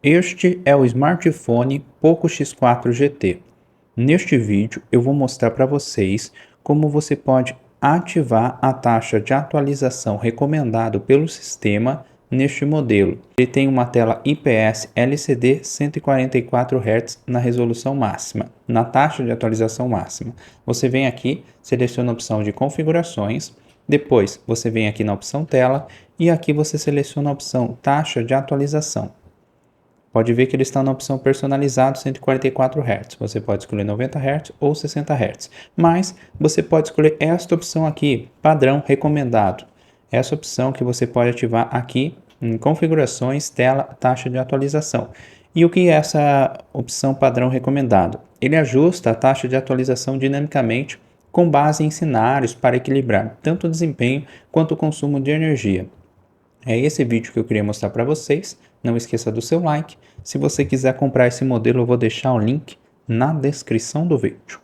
Este é o smartphone Poco X4 GT. Neste vídeo eu vou mostrar para vocês como você pode ativar a taxa de atualização recomendado pelo sistema neste modelo. Ele tem uma tela IPS LCD 144 Hz na resolução máxima, na taxa de atualização máxima. Você vem aqui, seleciona a opção de configurações, depois você vem aqui na opção tela e aqui você seleciona a opção taxa de atualização. Pode ver que ele está na opção personalizado 144 Hz. Você pode escolher 90 Hz ou 60 Hz. Mas você pode escolher esta opção aqui, padrão recomendado. Essa opção que você pode ativar aqui em configurações, tela, taxa de atualização. E o que é essa opção padrão recomendado? Ele ajusta a taxa de atualização dinamicamente com base em cenários para equilibrar tanto o desempenho quanto o consumo de energia. É esse vídeo que eu queria mostrar para vocês. Não esqueça do seu like. Se você quiser comprar esse modelo, eu vou deixar o link na descrição do vídeo.